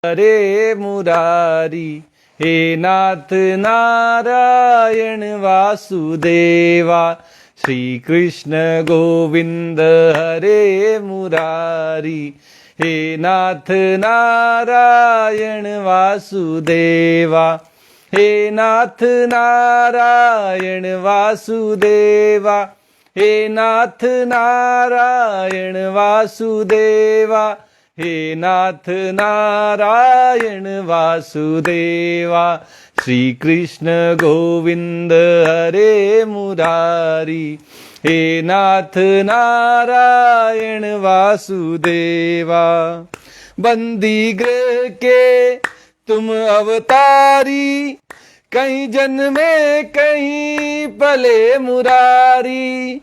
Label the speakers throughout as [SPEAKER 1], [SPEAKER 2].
[SPEAKER 1] हरे मुरारी, हे नाथ नारायण वासुदेवा। श्री कृष्ण गोविंद हरे मुरारी, हे नाथ नारायण वासुदेवा। हे नाथ नारायण वासुदेवा, हे नाथ नारायण वासुदेवा, हे नाथ नारायण वासुदेवा। श्री कृष्ण गोविंद हरे मुरारी, हे नाथ नारायण वासुदेवा। बंदी गृह के तुम अवतारी, कहीं जन्मे कहीं पले मुरारी।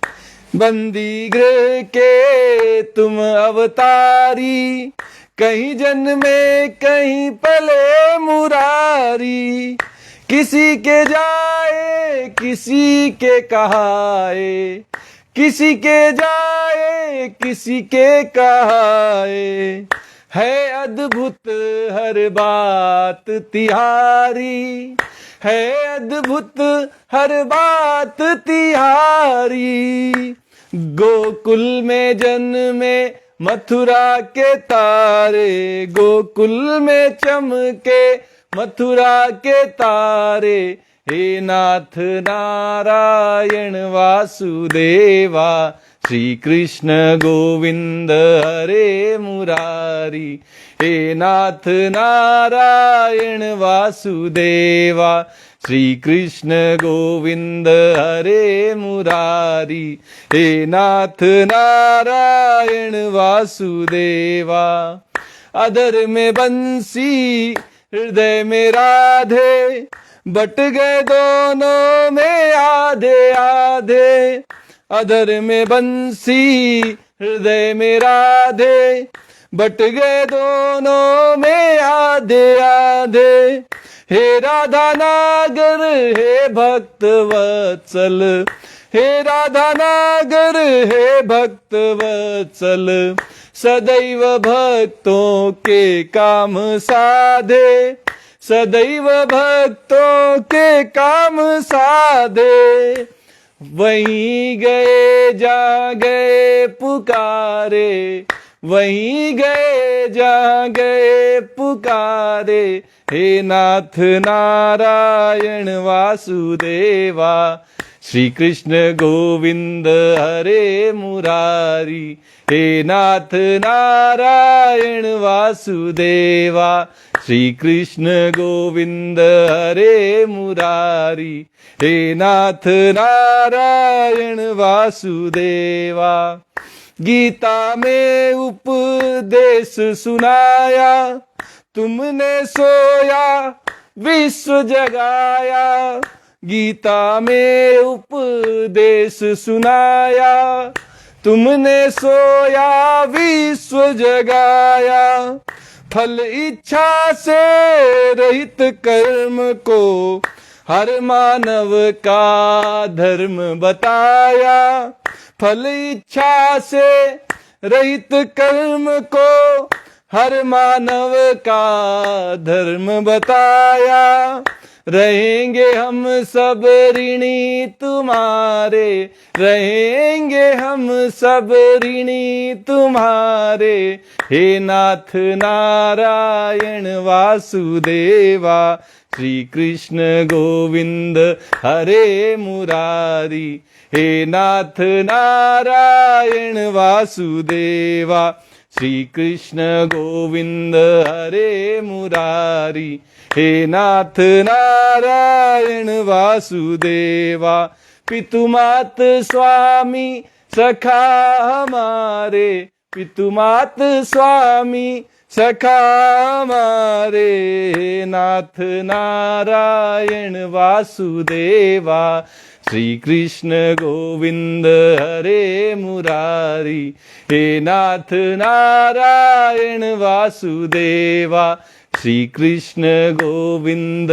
[SPEAKER 1] बंदी गृह के तुम अवतारी, कहीं जन्मे कहीं पले मुरारी। किसी के जाए किसी के कहाए, किसी के जाए किसी के कहाए। है अद्भुत हर बात तिहारी, है अद्भुत हर बात तिहारी। गोकुल में जन्मे मथुरा के तारे, गोकुल में चमके मथुरा के तारे। हे नाथ नारायण वासुदेवा। श्री कृष्ण गोविंद हरे मुरारी, हे नाथ नारायण वासुदेवा। श्री कृष्ण गोविंद हरे मुरारी, हे नाथ नारायण वासुदेवा। अधर में बंसी हृदय में राधे, बट गए दोनों में आधे आधे। अधर में बंसी हृदय में राधे, बट गए दोनों में आधे आधे। हे राधा नागर हे भक्त वत्सल, हे राधा नागर हे भक्त वत्सल। सदैव भक्तों के काम साधे, सदैव भक्तों के काम साधे। वहीं गए जा गए पुकारे, वहीं गए जा गए पुकारे। हे नाथ नारायण वासुदेवा। श्री कृष्ण गोविंद हरे मुरारी, हे नाथ नारायण वासुदेवा। श्री कृष्ण गोविंद हरे मुरारी, हे नाथ नारायण वासुदेवा। गीता में उपदेश सुनाया, तुमने सोया विश्व जगाया। गीता में उपदेश सुनाया, तुमने सोया विश्व जगाया। फल इच्छा से रहित कर्म को हर मानव का धर्म बताया। फल इच्छा से रहित कर्म को हर मानव का धर्म बताया। रहेंगे हम सब ऋणी तुम्हारे, रहेंगे हम सब ऋणी तुम्हारे। हे नाथ नारायण वासुदेवा। श्री कृष्ण गोविंद हरे मुरारी, हे नाथ नारायण वासुदेवा। श्री कृष्ण गोविंद हरे मुरारी, हे नाथ नारायण वासुदेवा। पितुमात स्वामी सखा हमारे, पितुमात स्वामी सखा हमारे। हे नाथ नारायण वासुदेवा। श्री कृष्ण गोविंद हरे मुरारी, हे नाथ नारायण वासुदेवा। श्री कृष्ण गोविंद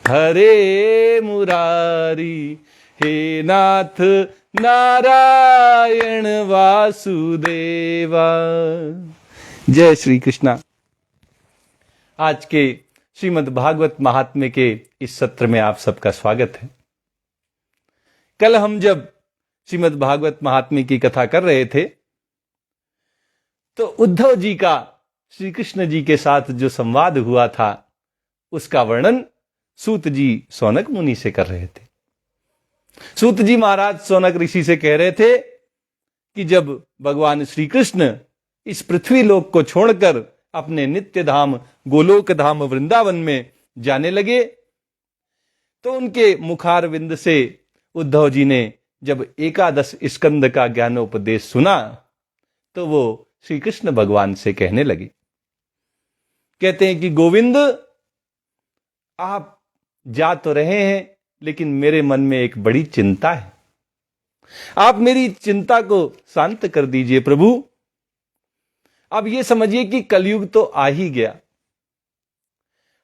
[SPEAKER 1] हरे मुरारी, हे नाथ नारायण वासुदेवा। जय श्री कृष्णा। आज के श्रीमद् भागवत महात्म्य के इस सत्र में आप सबका स्वागत है। कल हम जब श्रीमद् भागवत महात्म्य की कथा कर रहे थे तो उद्धव जी का श्री कृष्ण जी के साथ जो संवाद हुआ था उसका वर्णन सूत जी सौनक मुनि से कर रहे थे। सूत जी महाराज सौनक ऋषि से कह रहे थे कि जब भगवान श्री कृष्ण इस पृथ्वी लोक को छोड़कर अपने नित्य धाम गोलोक धाम वृंदावन में जाने लगे तो उनके मुखारविंद से उद्धव जी ने जब 11 स्कंद का ज्ञानोपदेश सुना तो वो श्री कृष्ण भगवान से कहने लगे, कहते हैं कि गोविंद आप जा तो रहे हैं लेकिन मेरे मन में एक बड़ी चिंता है, आप मेरी चिंता को शांत कर दीजिए प्रभु। अब ये समझिए कि कलयुग तो आ ही गया,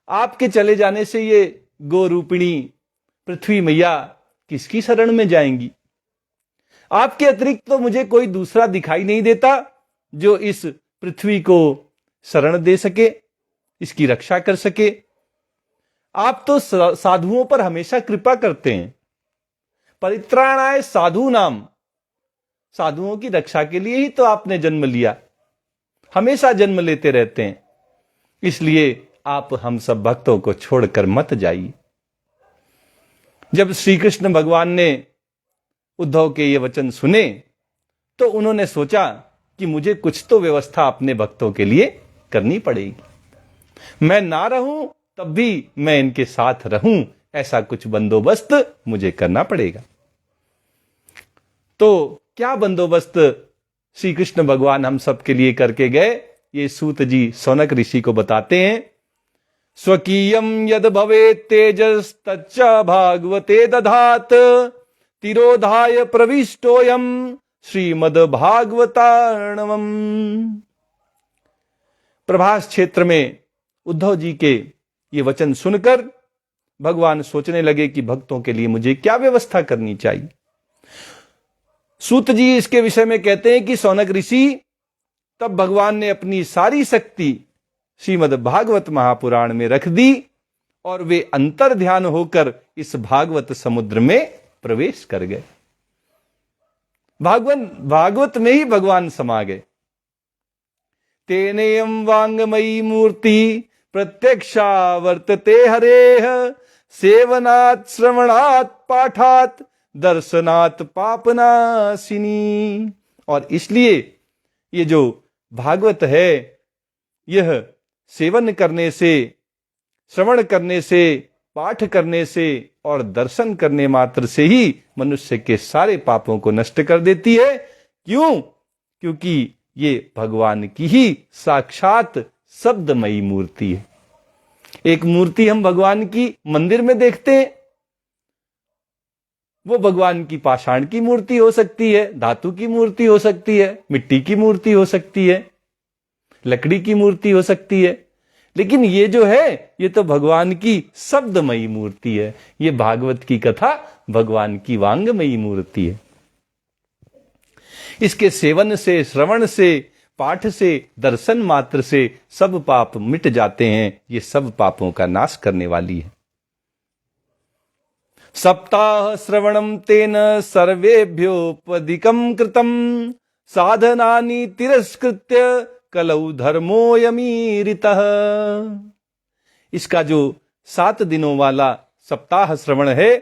[SPEAKER 1] आपके चले जाने से ये गोरूपिणी पृथ्वी मैया किसकी शरण में जाएंगी? आपके अतिरिक्त तो मुझे कोई दूसरा दिखाई नहीं देता जो इस पृथ्वी को शरण दे सके, इसकी रक्षा कर सके। आप तो साधुओं पर हमेशा कृपा करते हैं, परित्राणाय साधु नाम, साधुओं की रक्षा के लिए ही तो आपने जन्म लिया, हमेशा जन्म लेते रहते हैं, इसलिए आप हम सब भक्तों को छोड़कर मत जाइए। जब श्री कृष्ण भगवान ने उद्धव के ये वचन सुने तो उन्होंने सोचा कि मुझे कुछ तो व्यवस्था अपने भक्तों के लिए करनी पड़ेगी, मैं ना रहूं तब भी मैं इनके साथ रहूं, ऐसा कुछ बंदोबस्त मुझे करना पड़ेगा। तो क्या बंदोबस्त श्री कृष्ण भगवान हम सब के लिए करके गए, ये सूत जी सौनक ऋषि को बताते हैं। स्वकीयम यद भवेत् तेजस्तच्च भागवते दधात तिरोधाय प्रविष्टोयम श्रीमद् भागवतार्णवम्। प्रभास क्षेत्र में उद्धव जी के ये वचन सुनकर भगवान सोचने लगे कि भक्तों के लिए मुझे क्या व्यवस्था करनी चाहिए। सूत जी इसके विषय में कहते हैं कि सौनक ऋषि तब भगवान ने अपनी सारी शक्ति श्रीमद् भागवत महापुराण में रख दी और वे अंतर ध्यान होकर इस भागवत समुद्र में प्रवेश कर गए। भागवत में ही भगवान समा गए। तेनेयम वांगमयी मूर्ति प्रत्यक्षा वर्तते हरेह सेवनात् श्रवणात् पाठात् दर्शनात् पापनाशिनी। और इसलिए ये जो भागवत है यह सेवन करने से, श्रवण करने से, पाठ करने से और दर्शन करने मात्र से ही मनुष्य के सारे पापों को नष्ट कर देती है। क्यों? क्योंकि ये भगवान की ही साक्षात शब्दमयी मूर्ति है। एक मूर्ति हम भगवान की मंदिर में देखते हैं, वो भगवान की पाषाण की मूर्ति हो सकती है, धातु की मूर्ति हो सकती है, मिट्टी की मूर्ति हो सकती है, लकड़ी की मूर्ति हो सकती है, लेकिन ये जो है ये तो भगवान की शब्दमयी मूर्ति है। ये भागवत की कथा भगवान की वांगमयी मूर्ति है। इसके सेवन से, श्रवण से, पाठ से, दर्शन मात्र से सब पाप मिट जाते हैं। ये सब पापों का नाश करने वाली है। सप्ताह श्रवणम तेन सर्वेभ्योपदिकम कृतम साधनानि तिरस्कृत्य कलौ धर्मोयमीरितः। इसका जो 7 दिनों वाला सप्ताह श्रवण है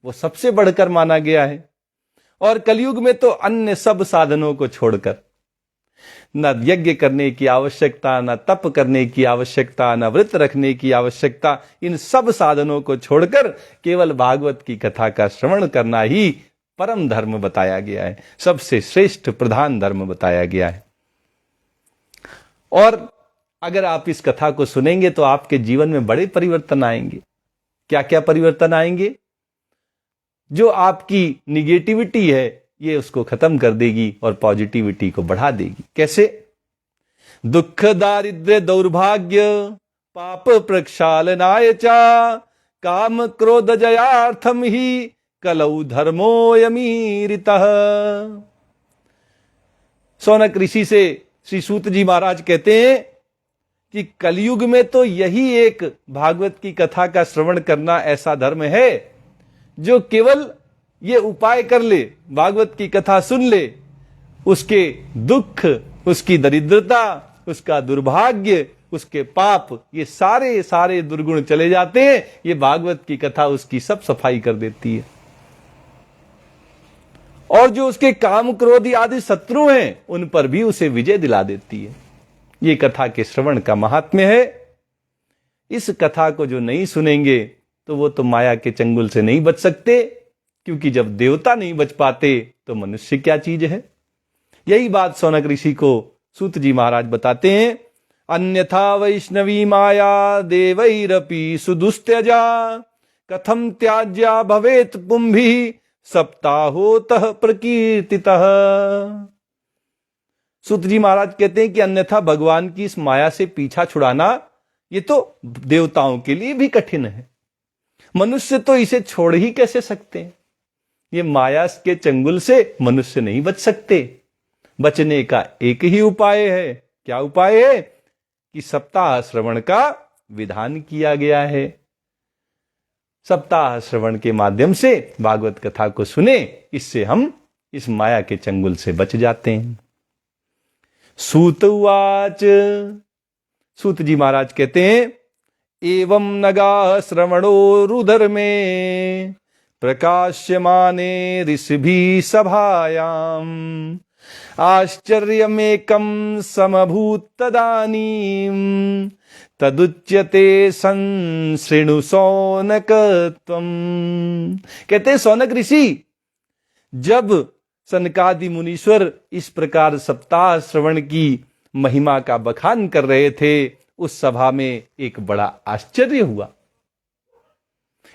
[SPEAKER 1] वो सबसे बढ़कर माना गया है। और कलयुग में तो अन्य सब साधनों को छोड़कर, न यज्ञ करने की आवश्यकता, न तप करने की आवश्यकता, न व्रत रखने की आवश्यकता, इन सब साधनों को छोड़कर केवल भागवत की कथा का श्रवण करना ही परम धर्म बताया गया है, सबसे श्रेष्ठ प्रधान धर्म बताया गया है। और अगर आप इस कथा को सुनेंगे तो आपके जीवन में बड़े परिवर्तन आएंगे। क्या क्या परिवर्तन आएंगे? जो आपकी निगेटिविटी है ये उसको खत्म कर देगी और पॉजिटिविटी को बढ़ा देगी। कैसे? दुख दारिद्र्य दौर्भाग्य पाप प्रक्षालनाय च काम क्रोध जयार्थम ही कलौ धर्मोयमीरितः। सौनक ऋषि से श्री सूत जी महाराज कहते हैं कि कलयुग में तो यही एक भागवत की कथा का श्रवण करना ऐसा धर्म है जो केवल ये उपाय कर ले, भागवत की कथा सुन ले, उसके दुख, उसकी दरिद्रता, उसका दुर्भाग्य, उसके पाप, ये सारे सारे दुर्गुण चले जाते हैं। ये भागवत की कथा उसकी सब सफाई कर देती है। और जो उसके काम क्रोध आदि शत्रु हैं उन पर भी उसे विजय दिला देती है। ये कथा के श्रवण का महात्म्य है। इस कथा को जो नहीं सुनेंगे तो वो तो माया के चंगुल से नहीं बच सकते, क्योंकि जब देवता नहीं बच पाते तो मनुष्य क्या चीज है। यही बात शौनक ऋषि को सूत जी महाराज बताते हैं। अन्यथा वैष्णवी माया देवैरपि सुदुस्त्यजा कथम त्याज्या भवेत पुंभी सप्ताहोतः प्रकीर्तितः। सूत जी महाराज कहते हैं कि अन्यथा भगवान की इस माया से पीछा छुड़ाना ये तो देवताओं के लिए भी कठिन है, मनुष्य तो इसे छोड़ ही कैसे सकते हैं। ये माया के चंगुल से मनुष्य नहीं बच सकते। बचने का एक ही उपाय है। क्या उपाय है? कि सप्ताह श्रवण का विधान किया गया है। सप्ताह श्रवण के माध्यम से भागवत कथा को सुने, इससे हम इस माया के चंगुल से बच जाते हैं। सूत उवाच, सूत जी महाराज कहते हैं, एवं नगा श्रवणो रुदर में प्रकाश्यमाने ऋषिभिः सभायाम आश्चर्यमेकं समभूत तदानीं तदुच्यते संशृणु शौनक त्वम्। कहते हैं शौनक ऋषि जब सनकादि मुनीश्वर इस प्रकार सप्ताह श्रवण की महिमा का बखान कर रहे थे, उस सभा में एक बड़ा आश्चर्य हुआ।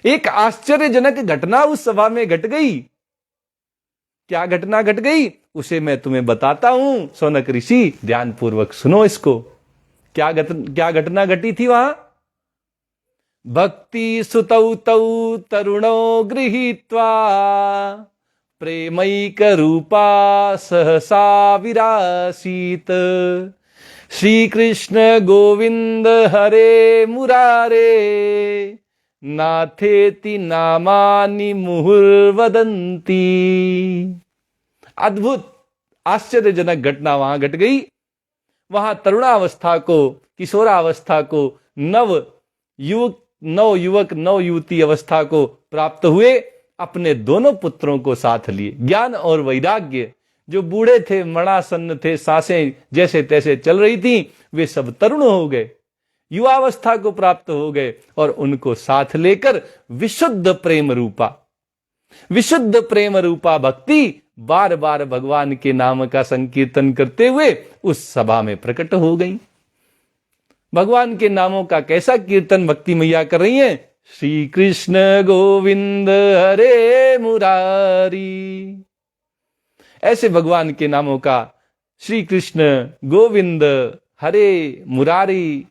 [SPEAKER 1] एक आश्चर्यजनक घटना उस सभा में घट गई। क्या घटना घट गई उसे मैं तुम्हें बताता हूं। शौनक ऋषि ध्यान पूर्वक सुनो इसको। क्या घटना घटी थी वहां? भक्ति सुतौ तौ तरुणो गृहीत्वा प्रेमैक रूपा सहसा विरासीत श्री कृष्ण गोविंद हरे मुरारे नाथेति नामानि मुहुर्वदन्ति। अद्भुत आश्चर्यजनक घटना वहां घट गई। वहां तरुणावस्था को, किशोरावस्था को, नव युवक नव युवती अवस्था को प्राप्त हुए, अपने दोनों पुत्रों को साथ लिए। ज्ञान और वैराग्य, जो बूढ़े थे, मरणासन्न थे, सांसें जैसे तैसे चल रही थी, वे सब तरुण हो गए, युवावस्था को प्राप्त हो गए और उनको साथ लेकर विशुद्ध प्रेम रूपा भक्ति बार बार भगवान के नाम का संकीर्तन करते हुए उस सभा में प्रकट हो गई। भगवान के नामों का कैसा कीर्तन भक्ति मैया कर रही हैं? श्री कृष्ण गोविंद हरे मुरारी। ऐसे भगवान के नामों का श्री कृष्ण गोविंद हरे मुरारी,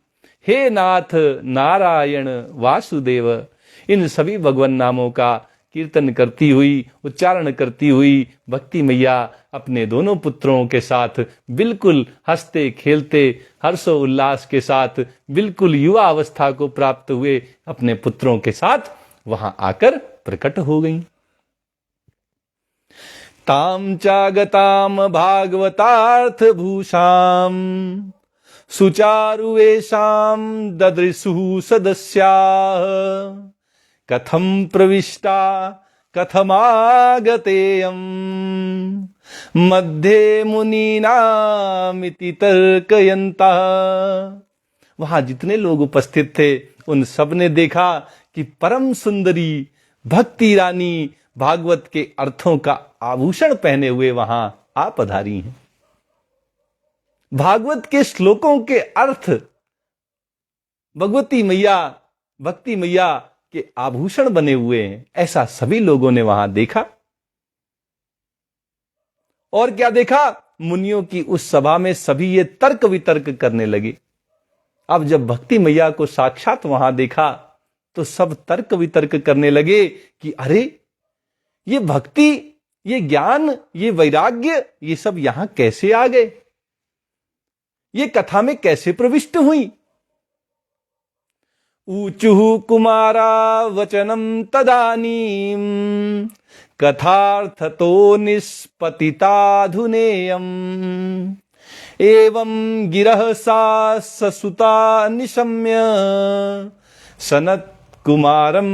[SPEAKER 1] हे नाथ नारायण वासुदेव, इन सभी भगवान नामों का कीर्तन करती हुई, उच्चारण करती हुई भक्ति मैया अपने दोनों पुत्रों के साथ बिल्कुल हंसते खेलते हर्षो उल्लास के साथ बिल्कुल युवा अवस्था को प्राप्त हुए अपने पुत्रों के साथ वहां आकर प्रकट हो गईं। ताम चागताम भागवतार्थ भूषाम सुचारुवेशाम ददृशु सदस्याः कथम प्रविष्टा कथमागतेयम् मध्ये मुनीनामिति तर्कयन्तः। वहां जितने लोग उपस्थित थे उन सब ने देखा कि परम सुंदरी भक्ति रानी भागवत के अर्थों का आभूषण पहने हुए वहां आ पधारी हैं। भागवत के श्लोकों के अर्थ भगवती मैया, भक्ति मैया के आभूषण बने हुए हैं, ऐसा सभी लोगों ने वहां देखा। और क्या देखा? मुनियों की उस सभा में सभी ये तर्क वितर्क करने लगे। अब जब भक्ति मैया को साक्षात वहां देखा तो सब तर्क वितर्क करने लगे कि अरे ये भक्ति, ये ज्ञान, ये वैराग्य, ये सब यहां कैसे आ गए, ये कथा में कैसे प्रविष्ट हुई, ऊचुः कुमारा वचनं तदानीं कथार्थतो निष्पतिताधुनेयम् एवं गिरः सा ससुता निशम्य सनत कुमारम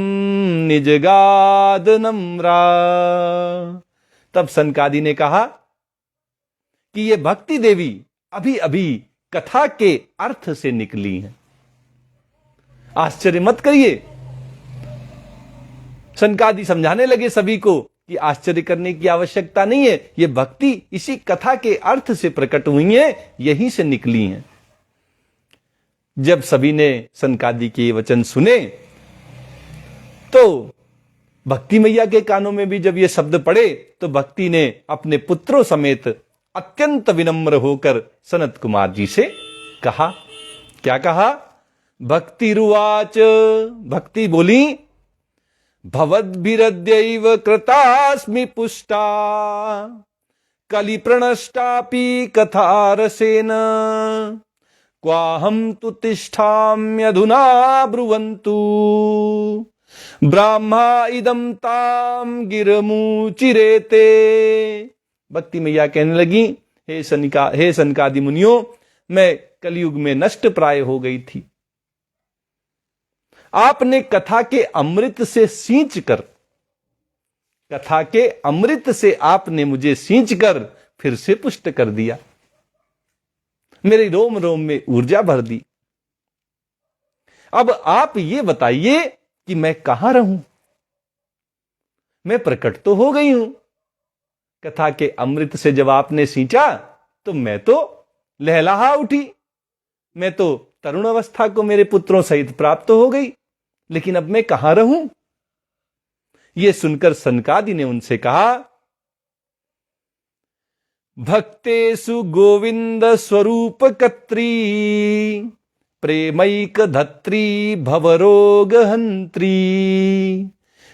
[SPEAKER 1] निजगाद नम्रा। तब सनकादि ने कहा कि ये भक्ति देवी अभी अभी कथा के अर्थ से निकली हैं। आश्चर्य मत करिए। सनकादि समझाने लगे सभी को कि आश्चर्य करने की आवश्यकता नहीं है, ये भक्ति इसी कथा के अर्थ से प्रकट हुई है, यहीं से निकली हैं। जब सभी ने सनकादि के वचन सुने तो भक्ति मैया के कानों में भी जब ये शब्द पड़े तो भक्ति ने अपने पुत्रों समेत अत्यंत विनम्र होकर सनत कुमार जी से कहा। क्या कहा? भक्ति रुवाच, भक्ति बोली, भवद्भिरद्यैव कृतास्मि पुष्टा कलि प्रणष्टापि कथारसेन क्वाहं तु तिष्ठाम्यधुना ब्रुवन्तु ब्राह्मा इदं ताम गिरमुचिरेते। भक्ति मैया कहने लगी, हे सनकादि मुनियों, मैं कलयुग में नष्ट प्राय हो गई थी। आपने कथा के अमृत से सींचकर, कथा के अमृत से आपने मुझे सींचकर फिर से पुष्ट कर दिया, मेरे रोम रोम में ऊर्जा भर दी। अब आप ये बताइए कि मैं कहां रहूं? मैं प्रकट तो हो गई हूं। कथा के अमृत से जब आपने सींचा तो मैं तो लहलहा उठी, मैं तो तरुण अवस्था को मेरे पुत्रों सहित प्राप्त हो गई, लेकिन अब मैं कहां रहूं? यह सुनकर सनकादि ने उनसे कहा, भक्तेषु गोविंद स्वरूप कत्री प्रेमैक धत्री भवरोग हंत्री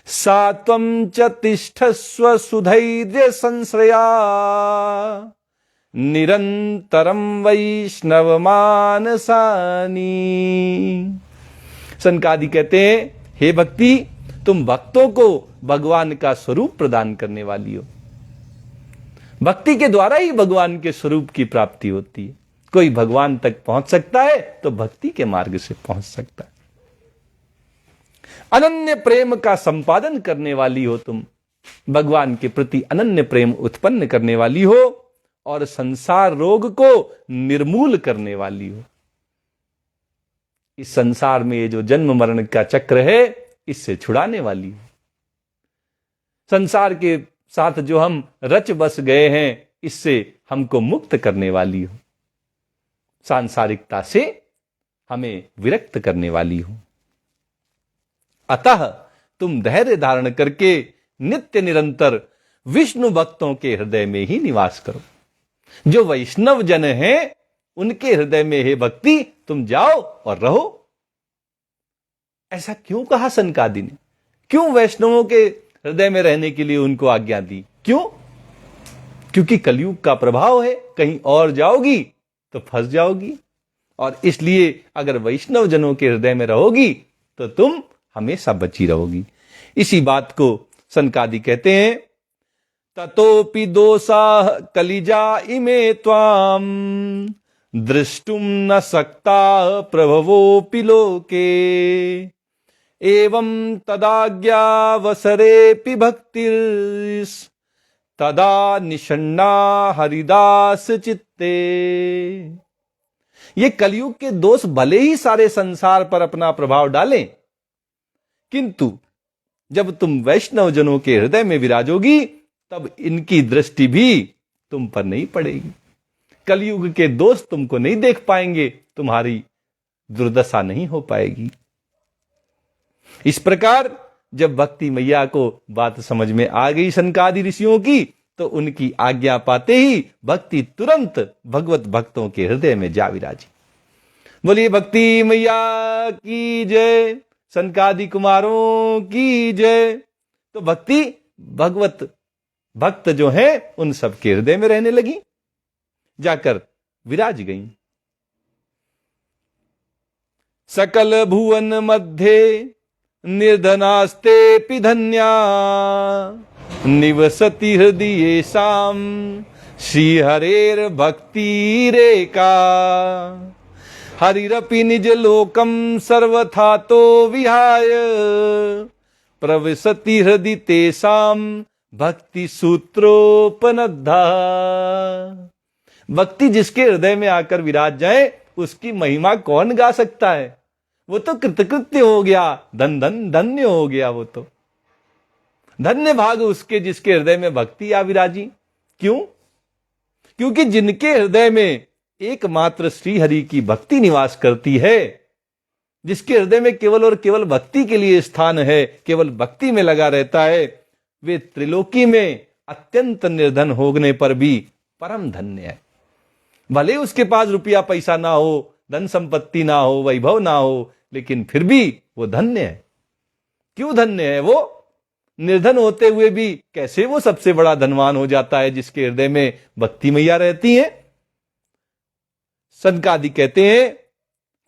[SPEAKER 1] सात्वं च तिष्ठस्व सुधैर्य संश्रया निरंतरम वैष्णव मानसानी। सनकादि कहते हैं, हे भक्ति, तुम भक्तों को भगवान का स्वरूप प्रदान करने वाली हो। भक्ति के द्वारा ही भगवान के स्वरूप की प्राप्ति होती है। कोई भगवान तक पहुंच सकता है तो भक्ति के मार्ग से पहुंच सकता है। अनन्य प्रेम का संपादन करने वाली हो तुम, भगवान के प्रति अनन्य प्रेम उत्पन्न करने वाली हो और संसार रोग को निर्मूल करने वाली हो। इस संसार में ये जो जन्म मरण का चक्र है, इससे छुड़ाने वाली हो। संसार के साथ जो हम रच बस गए हैं, इससे हमको मुक्त करने वाली हो। सांसारिकता से हमें विरक्त करने वाली हो। अतः तुम धैर्य धारण करके नित्य निरंतर विष्णु भक्तों के हृदय में ही निवास करो। जो वैष्णव जन हैं, उनके हृदय में हे भक्ति तुम जाओ और रहो। ऐसा क्यों कहा सनकादि ने? क्यों वैष्णवों के हृदय में रहने के लिए उनको आज्ञा दी? क्यों? क्योंकि कलयुग का प्रभाव है, कहीं और जाओगी तो फंस जाओगी, और इसलिए अगर वैष्णव जनों के हृदय में रहोगी तो तुम हमेशा बची रहोगी। इसी बात को सनकादि कहते हैं, ततोपि दोषा कलिजा इमे त्वाम दृष्टुम न सक्ता प्रभवोपि लोके एवं तदाज्ञावसरेपि भक्तिर् तदा निषण्णा हरिदास चित्ते। ये कलयुग के दोष भले ही सारे संसार पर अपना प्रभाव डालें, किंतु जब तुम वैष्णव जनों के हृदय में विराजोगी तब इनकी दृष्टि भी तुम पर नहीं पड़ेगी। कलयुग के दोष तुमको नहीं देख पाएंगे, तुम्हारी दुर्दशा नहीं हो पाएगी। इस प्रकार जब भक्ति मैया को बात समझ में आ गई सनकादि ऋषियों की, तो उनकी आज्ञा पाते ही भक्ति तुरंत भगवत भक्तों के हृदय में जा विराजी। बोलिए भक्ति मैया की जय, सनकादि कुमारों की जय। तो भक्ति भगवत भक्त जो हैं उन सब के हृदय में रहने लगी, जाकर विराज गई। सकल भुवन मध्ये निर्धनास्तेऽपि धन्या निवसति हृदयेषां श्रीहरेर्भक्तिरेका हरिरपि निजलोकं सर्वथा तो विहाय प्रविशति हृदि तेषां भक्ति सूत्रोपनद्धा। भक्ति जिसके हृदय में आकर विराज जाए उसकी महिमा कौन गा सकता है? वो तो कृतकृत्य हो गया, धन धन धन्य हो गया। वो तो धन्य भाग उसके जिसके हृदय में भक्ति आ विराजी। क्यों? क्योंकि जिनके हृदय में एकमात्र श्री हरि की भक्ति निवास करती है, जिसके हृदय में केवल और केवल भक्ति के लिए स्थान है, केवल भक्ति में लगा रहता है, वे त्रिलोकी में अत्यंत निर्धन होने पर भी परम धन्य है। भले उसके पास रुपया पैसा ना हो, धन संपत्ति ना हो, वैभव ना हो, लेकिन फिर भी वो धन्य है। क्यों धन्य है? वो निर्धन होते हुए भी कैसे वो सबसे बड़ा धनवान हो जाता है जिसके हृदय में भक्ति मैया रहती है। सनकादि कहते हैं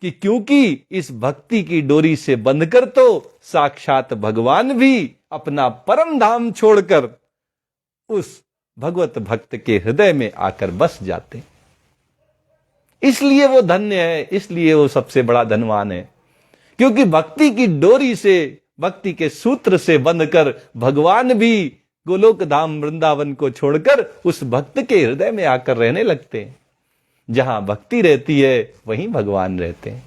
[SPEAKER 1] कि क्योंकि इस भक्ति की डोरी से बंधकर तो साक्षात भगवान भी अपना परम धाम छोड़कर उस भगवत भक्त के हृदय में आकर बस जाते। इसलिए वो धन्य है, इसलिए वो सबसे बड़ा धनवान है, क्योंकि भक्ति की डोरी से, भक्ति के सूत्र से बंधकर भगवान भी गोलोक धाम वृंदावन को छोड़कर उस भक्त के हृदय में आकर रहने लगते हैं। जहां भक्ति रहती है वहीं भगवान रहते हैं।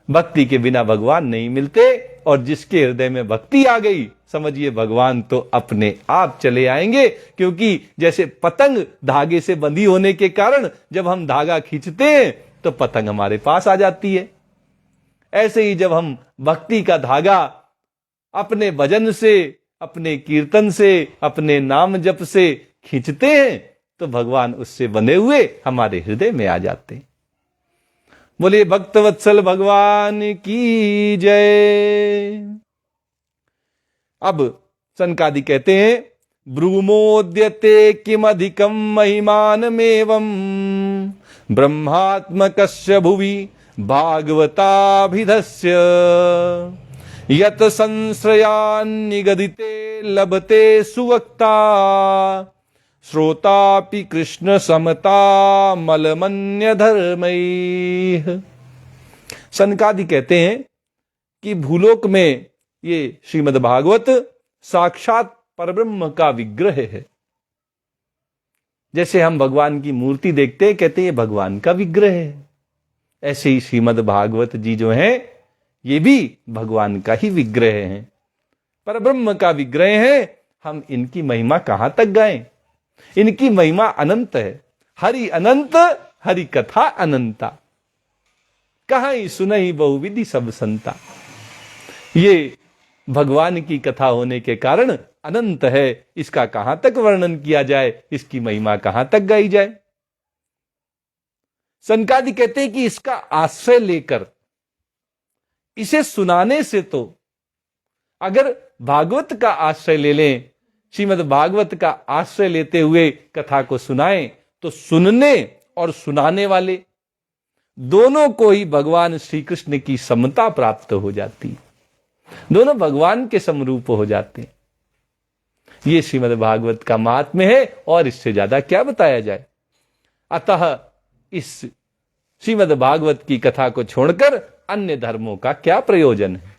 [SPEAKER 1] भक्ति के बिना भगवान नहीं मिलते, और जिसके हृदय में भक्ति आ गई समझिए भगवान तो अपने आप चले आएंगे। क्योंकि जैसे पतंग धागे से बंधी होने के कारण जब हम धागा खींचते हैं तो पतंग हमारे पास आ जाती है, ऐसे ही जब हम भक्ति का धागा अपने भजन से, अपने कीर्तन से, अपने नाम जप से खींचते हैं तो भगवान उससे बंधे हुए हमारे हृदय में आ जाते हैं। बोले भक्तवत्सल भगवान की जय। अब सनकादि कहते हैं ब्रूमोद्यते किमधिकं महिमानमेवं ब्रह्मात्मकस्य भुवि भागवताभिधस्य यत संश्रयान्निगदिते लभते सुवक्ता श्रोतापि कृष्ण समता मलमन्य धर्मैः। सनकादि कहते हैं कि भूलोक में ये श्रीमद् भागवत साक्षात परब्रह्म का विग्रह है। जैसे हम भगवान की मूर्ति देखते हैं, कहते हैं ये भगवान का विग्रह है, ऐसे ही श्रीमद् भागवत जी जो हैं ये भी भगवान का ही विग्रह हैं, परब्रह्म का विग्रह है। हम इनकी महिमा कहां तक गाएं? इनकी महिमा अनंत है। हरि अनंत, हरि कथा अनंता, कहां ही सुनहि बहुविधि सब संता। ये भगवान की कथा होने के कारण अनंत है, इसका कहां तक वर्णन किया जाए, इसकी महिमा कहां तक गाई जाए। सनकादि कहते हैं कि इसका आश्रय लेकर, इसे सुनाने से, तो अगर भागवत का आश्रय ले लें, श्रीमद् भागवत का आश्रय लेते हुए कथा को सुनाएं, तो सुनने और सुनाने वाले दोनों को ही भगवान श्री कृष्ण की समता प्राप्त हो जाती, दोनों भगवान के समरूप हो जाते हैं। ये श्रीमद् भागवत का महात्म्य है और इससे ज्यादा क्या बताया जाए। अतः इस श्रीमद् भागवत की कथा को छोड़कर अन्य धर्मों का क्या प्रयोजन है।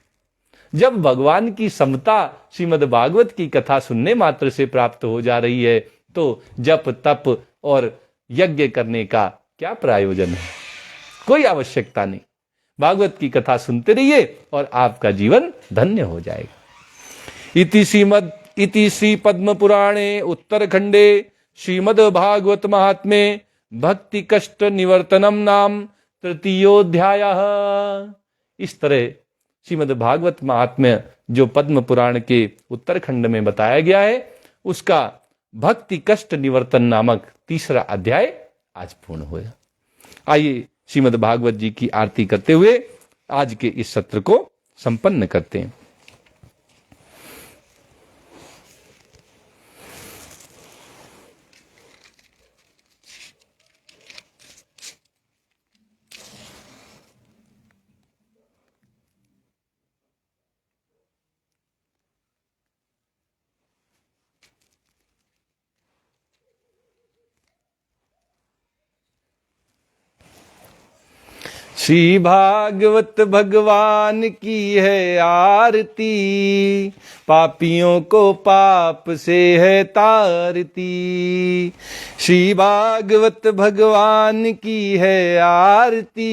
[SPEAKER 1] जब भगवान की समता श्रीमद् भागवत की कथा सुनने मात्र से प्राप्त हो जा रही है, तो जप तप और यज्ञ करने का क्या प्रयोजन है? कोई आवश्यकता नहीं। भागवत की कथा सुनते रहिए और आपका जीवन धन्य हो जाएगा। इति श्री पद्म पुराणे उत्तरखंडे श्रीमद् भागवत महात्म्ये भक्ति कष्ट निवर्तनम नाम तृतीयोध्यायः। इस तरह श्रीमद् भागवत महात्म्य जो पद्म पुराण के उत्तरखंड में बताया गया है, उसका भक्ति कष्ट निवर्तन नामक तीसरा अध्याय आज पूर्ण हुआ। आइए श्रीमद् भागवत जी की आरती करते हुए आज के इस सत्र को संपन्न करते हैं। श्री भागवत भगवान की है आरती, पापियों को पाप से है तारती। श्री भागवत भगवान की है आरती,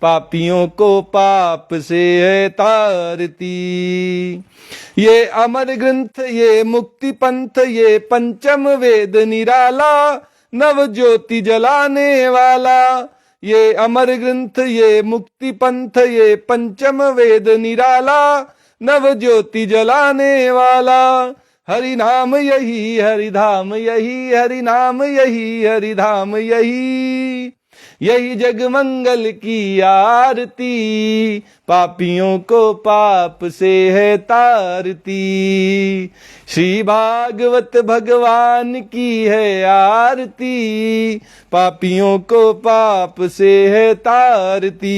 [SPEAKER 1] पापियों को पाप से है तारती। ये अमर ग्रंथ, ये मुक्ति पंथ, ये पंचम वेद निराला, नव ज्योति जलाने वाला। ये अमर ग्रंथ, ये मुक्ति पंथ, ये पंचम वेद निराला, नव ज्योति जलाने वाला। हरि नाम यही, हरि धाम यही, हरि नाम यही, हरि धाम यही। यही जग मंगल की आरती, पापियों को पाप से है तारती। श्री भागवत भगवान की है आरती, पापियों को पाप से है तारती।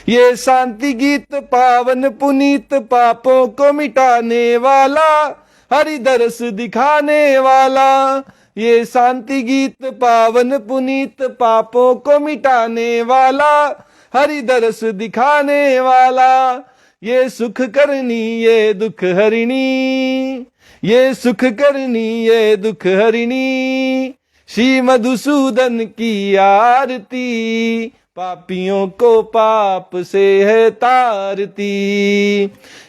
[SPEAKER 1] ये शांति गीत पावन पुनीत, पापों को मिटाने वाला, हरि दर्श दिखाने वाला। ये शांति गीत पावन पुनीत, पापों को मिटाने वाला, हरि दर्श दिखाने वाला। ये सुख करनी, ये दुख हरिणी, ये सुख करनी, ये दुख हरिणी। श्री मधुसूदन की आरती, पापियों को पाप से है तारती।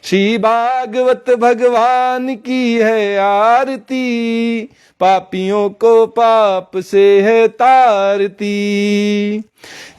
[SPEAKER 1] श्री भागवत भगवान की है आरती, पापियों को पाप से है तारती।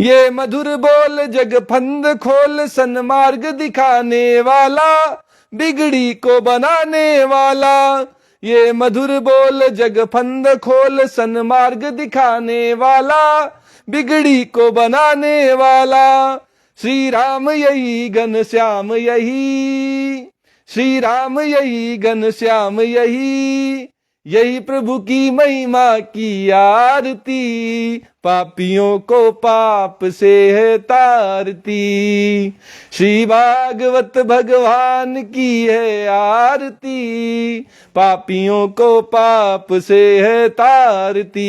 [SPEAKER 1] ये मधुर बोल जग फंद खोल, सन्मार्ग दिखाने वाला, बिगड़ी को बनाने वाला। ये मधुर बोल जग फंद खोल, सन्मार्ग दिखाने वाला, बिगड़ी को बनाने वाला। श्री राम यही, घनश्याम यही, श्री राम यही, घनश्याम यही। यही प्रभु की महिमा की आरती, पापियों को पाप से है तारती। श्री भागवत भगवान की है आरती, पापियों को पाप से है तारती।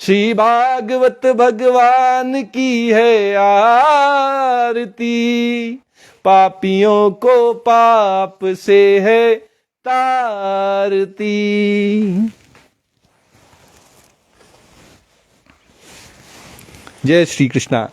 [SPEAKER 1] श्री भागवत भगवान की है आरती, पापियों को पाप से है तारती। जय श्री कृष्णा।